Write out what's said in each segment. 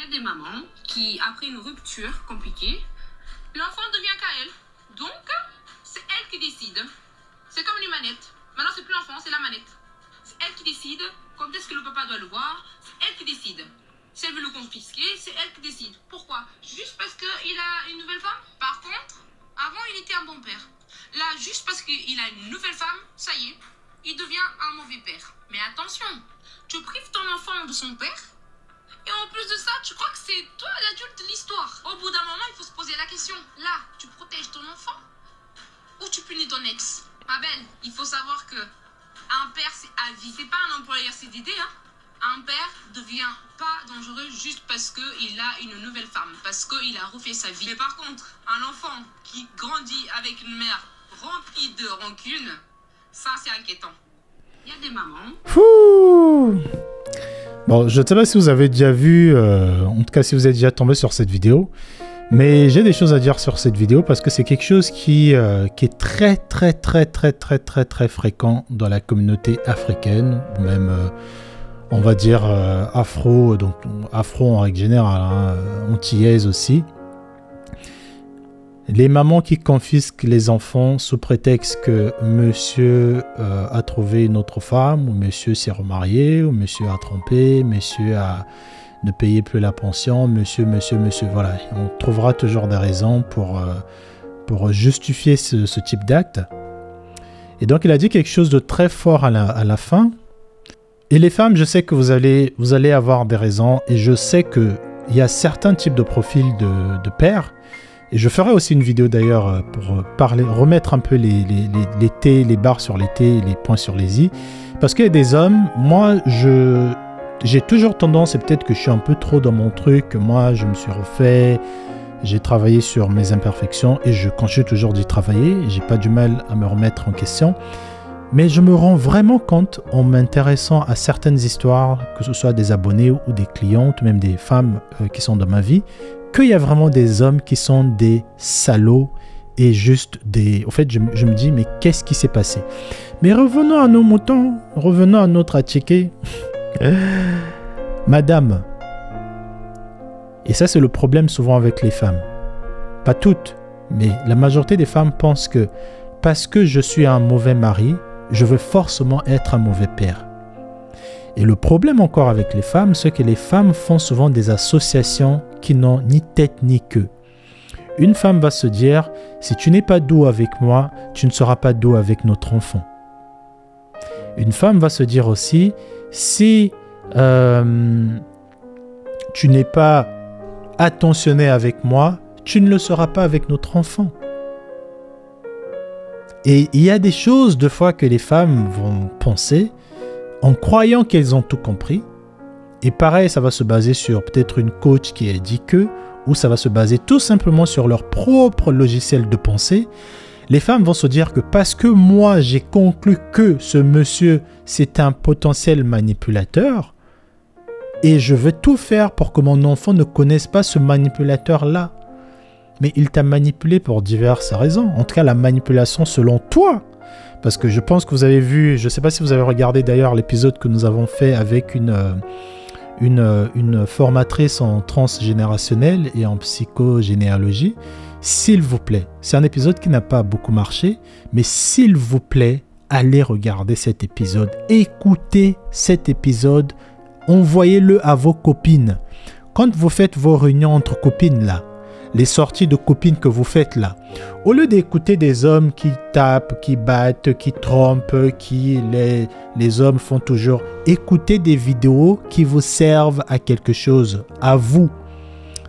Il y a des mamans qui, après une rupture compliquée, l'enfant devient qu'à elle. Donc, c'est elle qui décide. C'est comme une manette. Maintenant, c'est plus l'enfant, c'est la manette. C'est elle qui décide quand est-ce que le papa doit le voir. C'est elle qui décide. Si elle veut le confisquer, c'est elle qui décide. Pourquoi? Juste parce qu'il a une nouvelle femme? Par contre, avant, il était un bon père. Là, juste parce qu'il a une nouvelle femme, ça y est, il devient un mauvais père. Mais attention, tu prives ton enfant de son père, et en plus de ça, tu crois que c'est toi l'adulte de l'histoire. Au bout d'un moment, il faut se poser la question. Là, tu protèges ton enfant ou tu punis ton ex? Ma belle, il faut savoir que un père, c'est à vie. C'est pas un employeur CDD, hein. Un père devient pas dangereux juste parce qu'il a une nouvelle femme, parce qu'il a refait sa vie. Mais par contre, un enfant qui grandit avec une mère remplie de rancune, ça c'est inquiétant. Il y a des mamans... Fouh. Bon, je ne sais pas si vous avez déjà vu, en tout cas si vous êtes déjà tombé sur cette vidéo, mais j'ai des choses à dire sur cette vidéo parce que c'est quelque chose qui est très fréquent dans la communauté africaine, ou même on va dire afro, donc afro en règle générale, hein, antillaise aussi. Les mamans qui confisquent les enfants sous prétexte que monsieur a trouvé une autre femme, ou monsieur s'est remarié, ou monsieur a trompé, monsieur ne payait plus la pension, monsieur, voilà. On trouvera toujours des raisons pour justifier ce type d'acte. Et donc il a dit quelque chose de très fort à la fin. Et les femmes, je sais que vous allez avoir des raisons, et je sais qu'il y a certains types de profils de pères. Et je ferai aussi une vidéo d'ailleurs pour remettre un peu les barres sur les T, les points sur les I. Parce qu'il y a des hommes, moi j'ai toujours tendance, et peut-être que je suis un peu trop dans mon truc, moi je me suis refait, j'ai travaillé sur mes imperfections et je continue toujours d'y travailler. J'ai pas du mal à me remettre en question. Mais je me rends vraiment compte en m'intéressant à certaines histoires, que ce soit des abonnés ou des clientes, ou même des femmes qui sont dans ma vie, qu'il y a vraiment des hommes qui sont des salauds et juste des... En fait, je me dis, mais qu'est-ce qui s'est passé? Mais revenons à nos moutons, revenons à notre attiqué. Madame, et ça c'est le problème souvent avec les femmes, pas toutes, mais la majorité des femmes pensent que parce que je suis un mauvais mari, je veux forcément être un mauvais père. Et le problème encore avec les femmes, c'est que les femmes font souvent des associations qui n'ont ni tête ni queue. Une femme va se dire, si tu n'es pas doux avec moi, tu ne seras pas doux avec notre enfant. Une femme va se dire aussi, si tu n'es pas attentionné avec moi, tu ne le seras pas avec notre enfant. Et il y a des choses, deux fois, que les femmes vont penser en croyant qu'elles ont tout compris. Et pareil, ça va se baser sur peut-être une coach qui a dit que, ou ça va se baser tout simplement sur leur propre logiciel de pensée. Les femmes vont se dire que parce que moi, j'ai conclu que ce monsieur, c'est un potentiel manipulateur, et je veux tout faire pour que mon enfant ne connaisse pas ce manipulateur-là. Mais il t'a manipulé pour diverses raisons. En tout cas, la manipulation selon toi. Parce que je pense que vous avez vu, je ne sais pas si vous avez regardé d'ailleurs l'épisode que nous avons fait avec une formatrice en transgénérationnel et en psychogénéalogie. S'il vous plaît, c'est un épisode qui n'a pas beaucoup marché, mais s'il vous plaît, allez regarder cet épisode. Écoutez cet épisode, envoyez-le à vos copines. Quand vous faites vos réunions entre copines là, les sorties de copines que vous faites là, au lieu d'écouter des hommes qui tapent, qui battent, qui trompent, les hommes font toujours, écoutez des vidéos qui vous servent à quelque chose, à vous.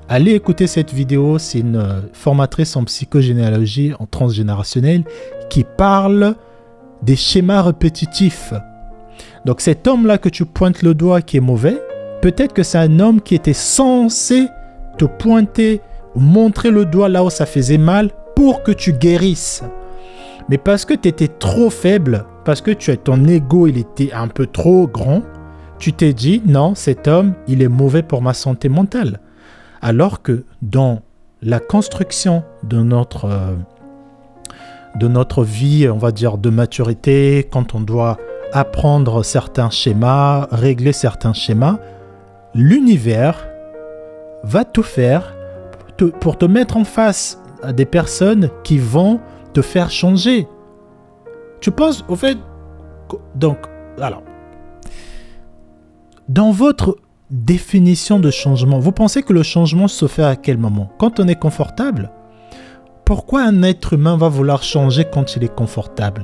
Allez écouter cette vidéo, c'est une formatrice en psychogénéalogie, en transgénérationnel, qui parle des schémas répétitifs. Donc cet homme-là que tu pointes le doigt qui est mauvais, peut-être que c'est un homme qui était censé te pointer, montrer le doigt là où ça faisait mal pour que tu guérisses. Mais parce que tu étais trop faible, parce que ton ego il était un peu trop grand, tu t'es dit non, cet homme il est mauvais pour ma santé mentale. Alors que dans la construction de notre vie, on va dire de maturité, quand on doit apprendre certains schémas, régler certains schémas, l'univers va tout faire pour te mettre en face à des personnes qui vont te faire changer. Tu penses, au fait, donc, alors, dans votre définition de changement, vous pensez que le changement se fait à quel moment? Quand on est confortable? Pourquoi un être humain va vouloir changer quand il est confortable?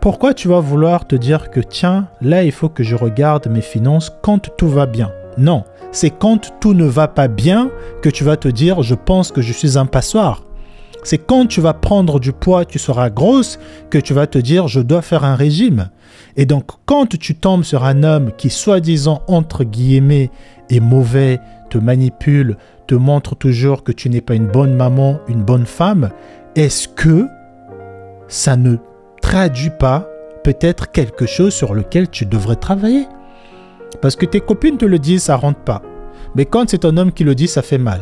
Pourquoi tu vas vouloir te dire que tiens, là il faut que je regarde mes finances quand tout va bien? Non, c'est quand tout ne va pas bien que tu vas te dire je pense que je suis un passoire. C'est quand tu vas prendre du poids, tu seras grosse, que tu vas te dire je dois faire un régime. Et donc quand tu tombes sur un homme qui soi-disant entre guillemets est mauvais, te manipule, te montre toujours que tu n'es pas une bonne maman, une bonne femme, est-ce que ça ne traduit pas peut-être quelque chose sur lequel tu devrais travailler? Parce que tes copines te le disent, ça rentre pas. Mais quand c'est un homme qui le dit, ça fait mal.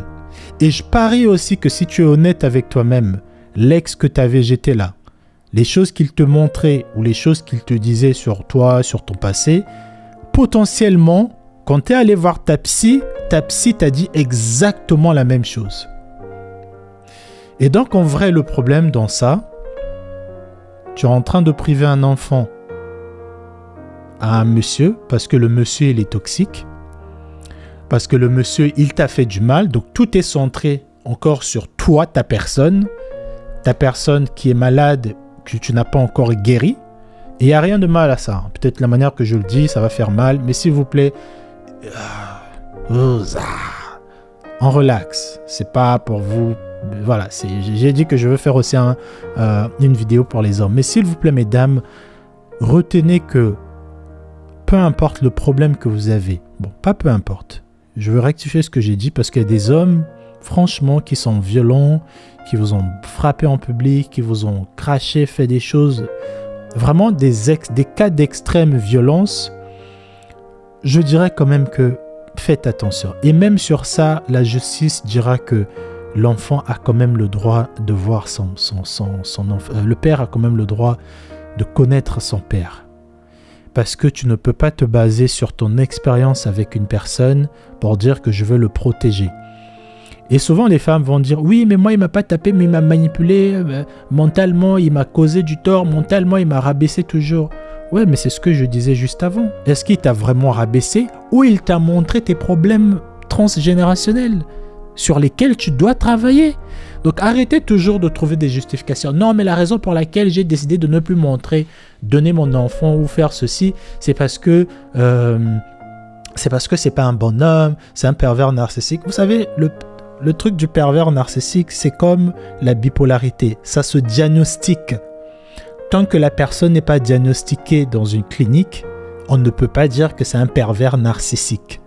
Et je parie aussi que si tu es honnête avec toi-même, l'ex que tu avais jeté là, les choses qu'il te montrait ou les choses qu'il te disait sur toi, sur ton passé, potentiellement, quand tu es allé voir ta psy t'a dit exactement la même chose. Et donc, en vrai, le problème dans ça, tu es en train de priver un enfant à un monsieur parce que le monsieur, il est toxique. Parce que le monsieur, il t'a fait du mal. Donc, tout est centré encore sur toi, ta personne qui est malade, que tu n'as pas encore guéri. Et il n'y a rien de mal à ça. Peut-être la manière que je le dis, ça va faire mal. Mais s'il vous plaît, en relax. C'est pas pour vous. Voilà, j'ai dit que je veux faire aussi une vidéo pour les hommes. Mais s'il vous plaît, mesdames, retenez que peu importe le problème que vous avez, bon, pas peu importe, je veux rectifier ce que j'ai dit parce qu'il y a des hommes, franchement, qui sont violents, qui vous ont frappé en public, qui vous ont craché, fait des choses, vraiment des cas d'extrême violence. Je dirais quand même que faites attention. Et même sur ça, la justice dira que l'enfant a quand même le droit de voir son enfant. Le père a quand même le droit de connaître son père. Parce que tu ne peux pas te baser sur ton expérience avec une personne pour dire que je veux le protéger. Et souvent, les femmes vont dire « Oui, mais moi, il ne m'a pas tapé, mais il m'a manipulé. Mentalement, il m'a causé du tort. Mentalement, il m'a rabaissé toujours. » Ouais, mais c'est ce que je disais juste avant. Est-ce qu'il t'a vraiment rabaissé ou il t'a montré tes problèmes transgénérationnels sur lesquels tu dois travailler? Donc arrêtez toujours de trouver des justifications. Non, mais la raison pour laquelle j'ai décidé de ne plus donner mon enfant ou faire ceci, c'est parce que c'est pas un bon homme, c'est un pervers narcissique. Vous savez, le truc du pervers narcissique, c'est comme la bipolarité. Ça se diagnostique. Tant que la personne n'est pas diagnostiquée dans une clinique, on ne peut pas dire que c'est un pervers narcissique.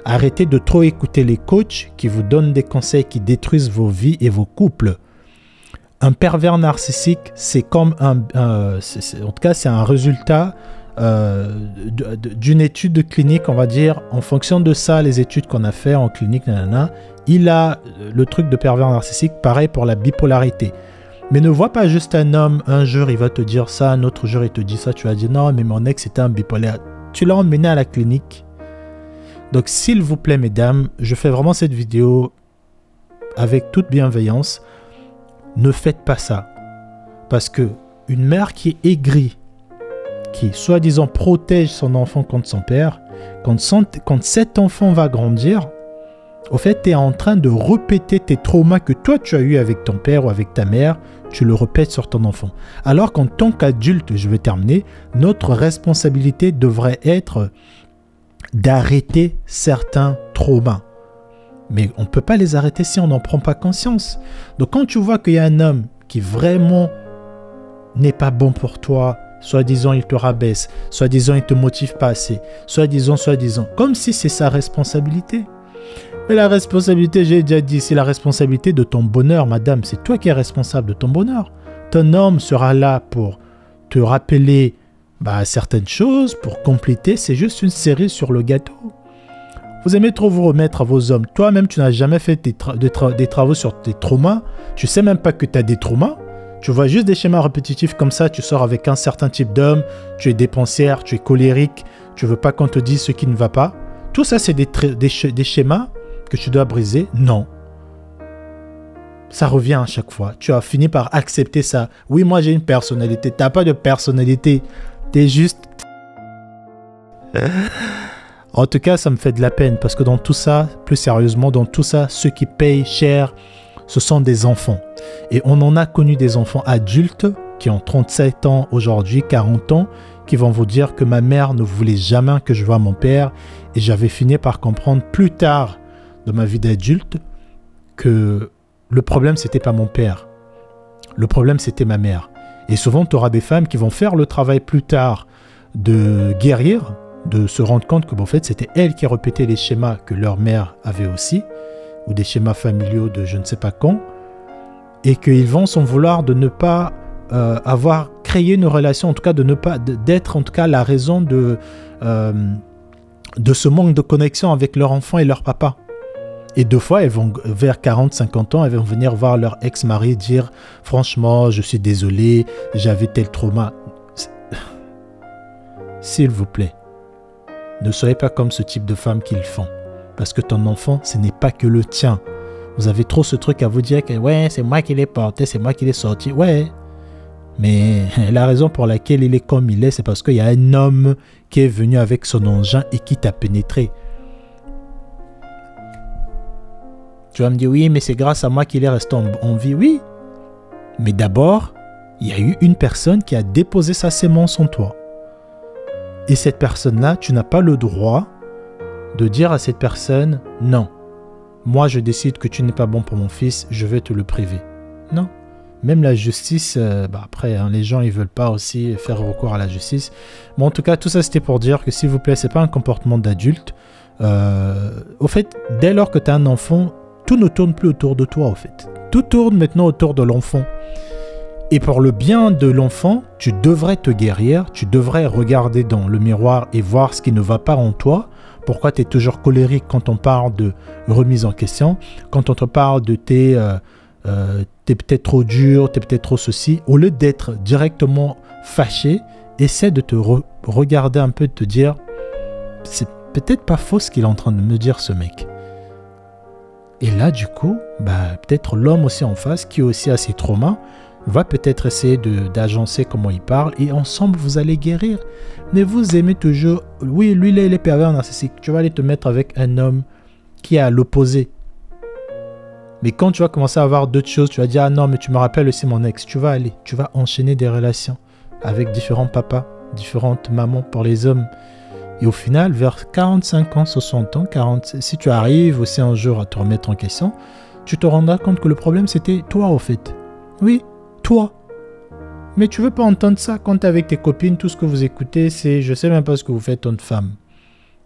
Arrêtez de trop écouter les coachs qui vous donnent des conseils qui détruisent vos vies et vos couples. Un pervers narcissique, c'est comme en tout cas, c'est un résultat d'une étude clinique, on va dire. En fonction de ça, les études qu'on a fait en clinique, il a le truc de pervers narcissique, pareil pour la bipolarité. Mais ne vois pas juste un homme, un jour il va te dire ça, un autre jour il te dit ça, tu vas dire non, mais mon ex était un bipolaire. Tu l'as emmené à la clinique. Donc s'il vous plaît, mesdames, je fais vraiment cette vidéo avec toute bienveillance. Ne faites pas ça. Parce que une mère qui est aigrie, qui soi-disant protège son enfant contre son père, quand cet enfant va grandir, au fait, tu es en train de répéter tes traumas que toi tu as eu avec ton père ou avec ta mère, tu le répètes sur ton enfant. Alors qu'en tant qu'adulte, je vais terminer, notre responsabilité devrait être d'arrêter certains traumas. Mais on ne peut pas les arrêter si on n'en prend pas conscience. Donc quand tu vois qu'il y a un homme qui vraiment n'est pas bon pour toi, soi-disant il te rabaisse, soi-disant il ne te motive pas assez, soi-disant, comme si c'est sa responsabilité. Mais la responsabilité, j'ai déjà dit, c'est la responsabilité de ton bonheur, madame. C'est toi qui es responsable de ton bonheur. Ton homme sera là pour te rappeler certaines choses, pour compléter. C'est juste une cerise sur le gâteau. Vous aimez trop vous remettre à vos hommes. Toi-même, tu n'as jamais fait des travaux sur tes traumas. Tu ne sais même pas que tu as des traumas. Tu vois juste des schémas répétitifs comme ça. Tu sors avec un certain type d'homme. Tu es dépensière, tu es colérique. Tu ne veux pas qu'on te dise ce qui ne va pas. Tout ça, c'est des schémas que tu dois briser? Non. Ça revient à chaque fois. Tu as fini par accepter ça. Oui, moi j'ai une personnalité. Tu n'as pas de personnalité. Tu es juste... En tout cas, ça me fait de la peine parce que dans tout ça, plus sérieusement, dans tout ça, ceux qui payent cher, ce sont des enfants. Et on en a connu des enfants adultes qui ont 37 ans aujourd'hui, 40 ans, qui vont vous dire que ma mère ne voulait jamais que je voie mon père. Et j'avais fini par comprendre plus tard dans ma vie d'adulte que le problème, c'était pas mon père. Le problème, c'était ma mère. Et souvent, tu auras des femmes qui vont faire le travail plus tard de guérir, de se rendre compte que, bon, en fait, c'était elles qui répétaient les schémas que leur mère avait aussi, ou des schémas familiaux de je ne sais pas quand, et qu'ils vont s'en vouloir de ne pas avoir créé une relation, en tout cas de ne pas d'être en tout cas la raison de ce manque de connexion avec leur enfant et leur papa. Et deux fois, elles vont vers 40-50 ans, elles vont venir voir leur ex-mari dire « Franchement, je suis désolé, j'avais tel trauma. » S'il vous plaît, ne soyez pas comme ce type de femmes qui le font. Parce que ton enfant, ce n'est pas que le tien. Vous avez trop ce truc à vous dire que « Ouais, c'est moi qui l'ai porté, c'est moi qui l'ai sorti. » Ouais, mais la raison pour laquelle il est comme il est, c'est parce qu'il y a un homme qui est venu avec son engin et qui t'a pénétré. Tu vas me dire, oui, mais c'est grâce à moi qu'il est resté en vie. Oui, mais d'abord, il y a eu une personne qui a déposé sa sémence en toi. Et cette personne-là, tu n'as pas le droit de dire à cette personne, non, moi je décide que tu n'es pas bon pour mon fils, je vais te le priver. Non. Même la justice, après, hein, les gens, ils ne veulent pas aussi faire recours à la justice. Mais en tout cas, tout ça, c'était pour dire que, s'il vous plaît, ce n'est pas un comportement d'adulte. Au fait, dès lors que tu as un enfant, tout ne tourne plus autour de toi, au fait. Tout tourne maintenant autour de l'enfant. Et pour le bien de l'enfant, tu devrais te guérir, tu devrais regarder dans le miroir et voir ce qui ne va pas en toi. Pourquoi tu es toujours colérique quand on parle de remise en question, quand on te parle de t'es peut-être trop dur, t'es peut-être trop ceci. Au lieu d'être directement fâché, essaie de te regarder un peu, de te dire, c'est peut-être pas faux ce qu'il est en train de me dire, ce mec. Et là, du coup, peut-être l'homme aussi en face, qui aussi a ses traumas, va peut-être essayer d'agencer comment il parle, et ensemble, vous allez guérir. Mais vous aimez toujours... Oui, lui, il est pervers narcissique. Tu vas aller te mettre avec un homme qui est à l'opposé. Mais quand tu vas commencer à avoir d'autres choses, tu vas dire, ah non, mais tu me rappelles aussi mon ex. Tu vas enchaîner des relations avec différents papas, différentes mamans pour les hommes. Et au final, vers 45 ans, 60 ans, 40, si tu arrives aussi un jour à te remettre en question, tu te rendras compte que le problème, c'était toi, au fait. Oui, toi. Mais tu veux pas entendre ça quand tu es avec tes copines, tout ce que vous écoutez, c'est, je sais même pas ce que vous faites, ton femme.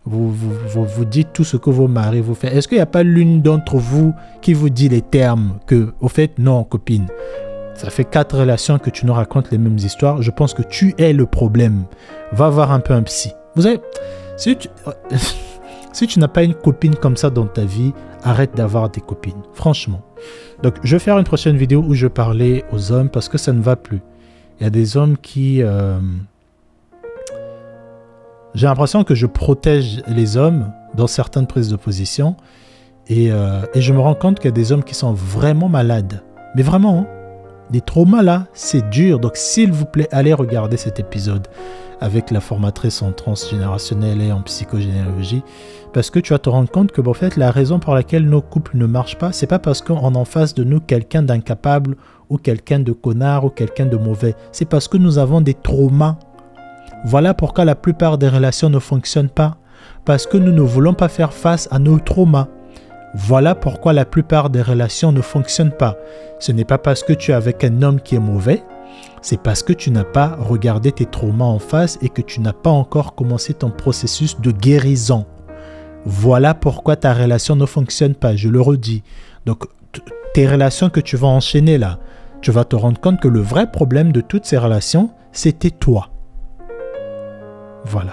Vous dites tout ce que vos maris vous font. Est-ce qu'il n'y a pas l'une d'entre vous qui vous dit les termes que, au fait, non, copine, ça fait 4 relations que tu nous racontes les mêmes histoires. Je pense que tu es le problème. Va voir un peu un psy. Vous savez, si tu n'as pas une copine comme ça dans ta vie, arrête d'avoir des copines. Franchement. Donc, je vais faire une prochaine vidéo où je parlais aux hommes parce que ça ne va plus. Il y a des hommes qui... J'ai l'impression que je protège les hommes dans certaines prises de position et je me rends compte qu'il y a des hommes qui sont vraiment malades. Mais vraiment, hein, des traumas là, c'est dur. Donc s'il vous plaît, allez regarder cet épisode avec la formatrice en transgénérationnel et en psychogénéalogie parce que tu vas te rendre compte que, en fait, la raison pour laquelle nos couples ne marchent pas, c'est pas parce qu'on a en face de nous quelqu'un d'incapable ou quelqu'un de connard ou quelqu'un de mauvais. C'est parce que nous avons des traumas. Voilà pourquoi la plupart des relations ne fonctionnent pas. Parce que nous ne voulons pas faire face à nos traumas. Voilà pourquoi la plupart des relations ne fonctionnent pas. Ce n'est pas parce que tu es avec un homme qui est mauvais. C'est parce que tu n'as pas regardé tes traumas en face et que tu n'as pas encore commencé ton processus de guérison. Voilà pourquoi ta relation ne fonctionne pas, je le redis. Donc, tes relations que tu vas enchaîner là, tu vas te rendre compte que le vrai problème de toutes ces relations, c'était toi. Voilà.